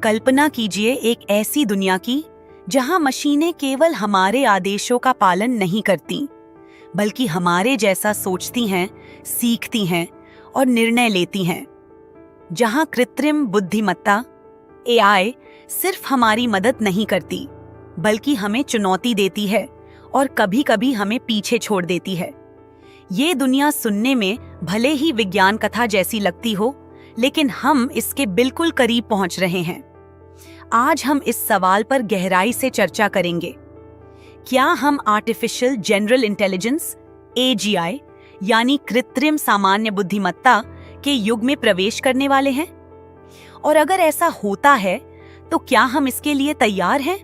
कल्पना कीजिए एक ऐसी दुनिया की जहां मशीनें केवल हमारे आदेशों का पालन नहीं करती, बल्कि हमारे जैसा सोचती हैं, सीखती हैं और निर्णय लेती हैं। जहां कृत्रिम बुद्धिमत्ता एआई सिर्फ हमारी मदद नहीं करती, बल्कि हमें चुनौती देती है और कभी-कभी हमें पीछे छोड़ देती है। ये दुनिया सुनने में भले ही विज्ञान कथा जैसी लगती हो, लेकिन हम इसके बिल्कुल करीब पहुंच रहे हैं। आज हम इस सवाल पर गहराई से चर्चा करेंगे। क्या हम आर्टिफिशियल जनरल इंटेलिजेंस एजीआई यानी कृत्रिम सामान्य बुद्धिमत्ता के युग में प्रवेश करने वाले हैं? और अगर ऐसा होता है तो क्या हम इसके लिए तैयार हैं?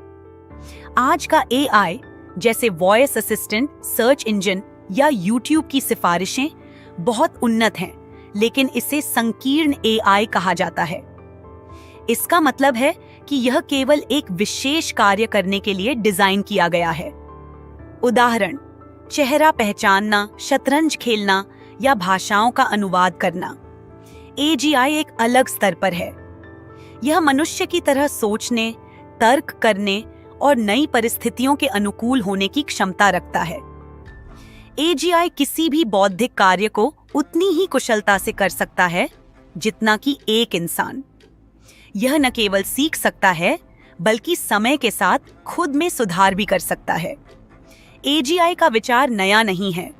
आज का एआई जैसे वॉइस असिस्टेंट, सर्च इंजन या यूट्यूब की सिफारिशें बहुत उन्नत हैं, लेकिन इसे संकीर्ण एआई कहा जाता है। इसका मतलब है कि यह केवल एक विशेष कार्य करने के लिए डिजाइन किया गया है। उदाहरण, चेहरा पहचानना, शतरंज खेलना या भाषाओं का अनुवाद करना। एजीआई एक अलग स्तर पर है। यह मनुष्य की तरह सोचने, तर्क करने और नई परिस्थितियों के अनुकूल होने की क्षमता रखता है। एजीआई किसी भी बौद्धिक कार्य को उतनी ही कुशलता से कर सकता है जितना कि एक इंसान। यह न केवल सीख सकता है, बल्कि समय के साथ खुद में सुधार भी कर सकता है। एजीआई का विचार नया नहीं है।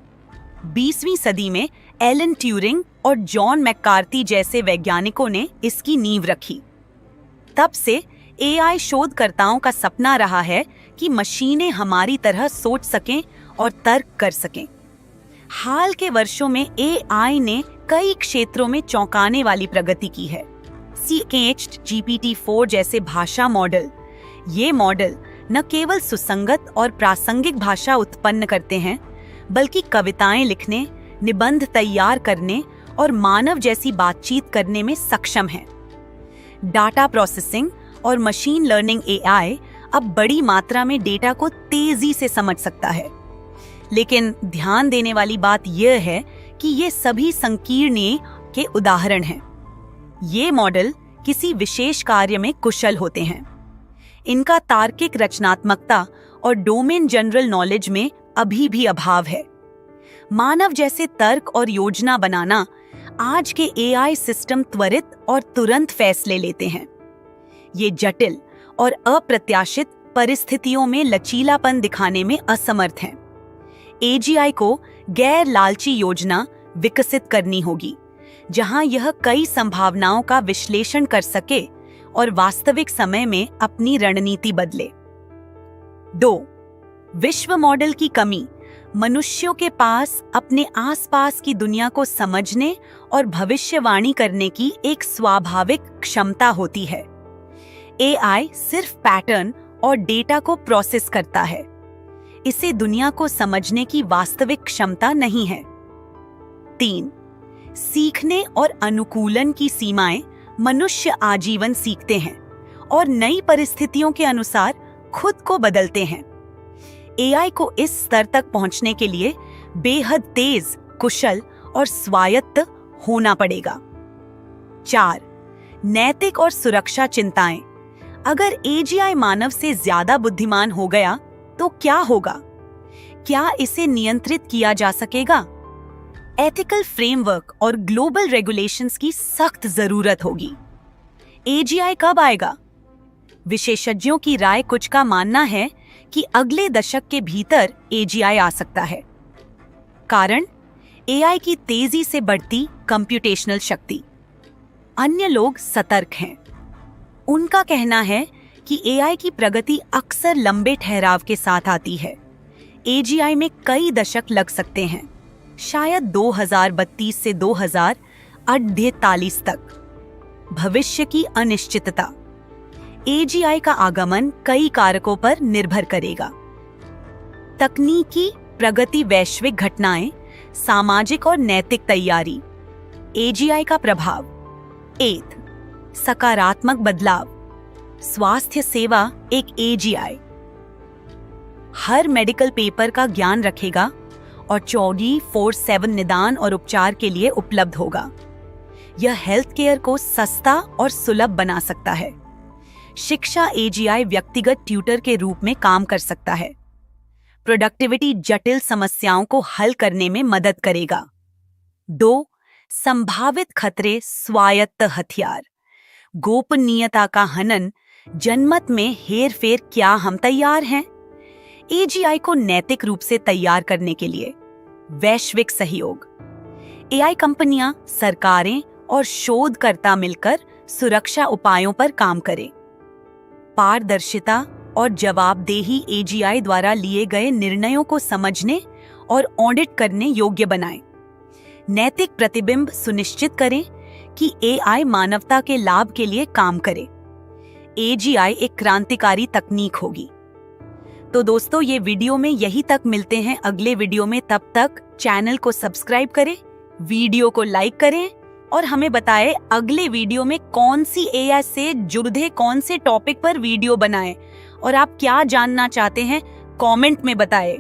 20वीं सदी में एलन ट्यूरिंग और जॉन मैककार्थी जैसे वैज्ञानिकों ने इसकी नींव रखी। तब से एआई शोधकर्ताओं का सपना रहा है कि मशीनें हमारी तरह सोच सकें और तर्क कर सकें। हाल के वर्षों में एआई ने कई क्षेत्रों में चौंकाने वाली प्रगति की है। GPT-4 जैसे भाषा मॉडल, ये मॉडल न केवल सुसंगत और प्रासंगिक भाषा उत्पन्न करते हैं, बल्कि कविताएं लिखने, निबंध तैयार करने और मानव जैसी बातचीत करने में सक्षम हैं। डाटा प्रोसेसिंग और मशीन लर्निंग एआई अब बड़ी मात्रा में डेटा को तेजी से समझ सकता है। लेकिन ध्यान देने वाली बात यह है कि ये सभी संकीर्ण के उदाहरण हैं। ये मॉडल किसी विशेष कार्य में कुशल होते हैं। इनका तार्किक रचनात्मकता और डोमेन जनरल नॉलेज में अभी भी अभाव है। मानव जैसे तर्क और योजना बनाना आज के एआई सिस्टम त्वरित और तुरंत फैसले लेते हैं। ये जटिल और अप्रत्याशित परिस्थितियों में लचीलापन दिखाने में असमर्थ हैं। एजीआई को गैर लालची योजना विकसित करनी होगी, जहां यह कई संभावनाओं का विश्लेषण कर सके और वास्तविक समय में अपनी रणनीति बदले। 2. विश्व मॉडल की कमी। मनुष्यों के पास अपने आसपास की दुनिया को समझने और भविष्यवाणी करने की एक स्वाभाविक क्षमता होती है। एआई सिर्फ पैटर्न और डेटा को प्रोसेस करता है। इसे दुनिया को समझने की वास्तविक क्षमता नहीं है। 3. सीखने और अनुकूलन की सीमाएं। मनुष्य आजीवन सीखते हैं और नई परिस्थितियों के अनुसार खुद को बदलते हैं। एआई को इस स्तर तक पहुंचने के लिए बेहद तेज, कुशल और स्वायत्त होना पड़ेगा। 4. नैतिक और सुरक्षा चिंताएं। अगर एजीआई मानव से ज्यादा बुद्धिमान हो गया तो क्या होगा? क्या इसे नियंत्रित किया जा सकेगा? एथिकल फ्रेमवर्क और ग्लोबल रेगुलेशंस की सख्त जरूरत होगी। एजीआई कब आएगा? विशेषज्ञों की राय कुछ का मानना है कि अगले दशक के भीतर एजीआई आ सकता है। कारण, एआई की तेजी से बढ़ती कंप्यूटेशनल शक्ति। अन्य लोग सतर्क हैं। उनका कहना है कि एआई की प्रगति अक्सर लंबे ठहराव के साथ आती है। एजीआई में कई दशक लग सकते हैं, शायद 2032 से 2048 तक। भविष्य की अनिश्चितता। एजीआई का आगमन कई कारकों पर निर्भर करेगा। तकनीकी प्रगति, वैश्विक घटनाएं, सामाजिक और नैतिक तैयारी। एजीआई का प्रभाव। 8. सकारात्मक बदलाव। स्वास्थ्य सेवा एक एजीआई हर मेडिकल पेपर का ज्ञान रखेगा और 24/7 निदान और उपचार के लिए उपलब्ध होगा। यह हेल्थ केयर को सस्ता और सुलभ बना सकता है। शिक्षा एजीआई व्यक्तिगत ट्यूटर के रूप में काम कर सकता है। प्रोडक्टिविटी जटिल समस्याओं को हल करने में मदद करेगा। 2. संभावित खतरे स्वायत्त हथियार। गोपनीयता का हनन, जनमत में हेरफेर, क्या हम तैयार हैं? एजीआई को नैतिक रूप से तैयार करने के लिए वैश्विक सहयोग। एआई कंपनियां, सरकारें और शोधकर्ता मिलकर सुरक्षा उपायों पर काम करें। पारदर्शिता और जवाबदेही एजीआई द्वारा लिए गए निर्णयों को समझने और ऑडिट करने योग्य बनाएं। नैतिक प्रतिबिंब सुनिश्चित करें कि एआई मानवता के लाभ के लिए काम करे। एजीआई एक क्रांतिकारी तकनीक होगी। तो दोस्तों, ये वीडियो में यही तक। मिलते हैं अगले वीडियो में। तब तक चैनल को सब्सक्राइब करें, वीडियो को लाइक करें और हमें बताएं अगले वीडियो में कौन सी एआई से जुड़े कौन से टॉपिक पर वीडियो बनाएं और आप क्या जानना चाहते हैं कमेंट में बताएं।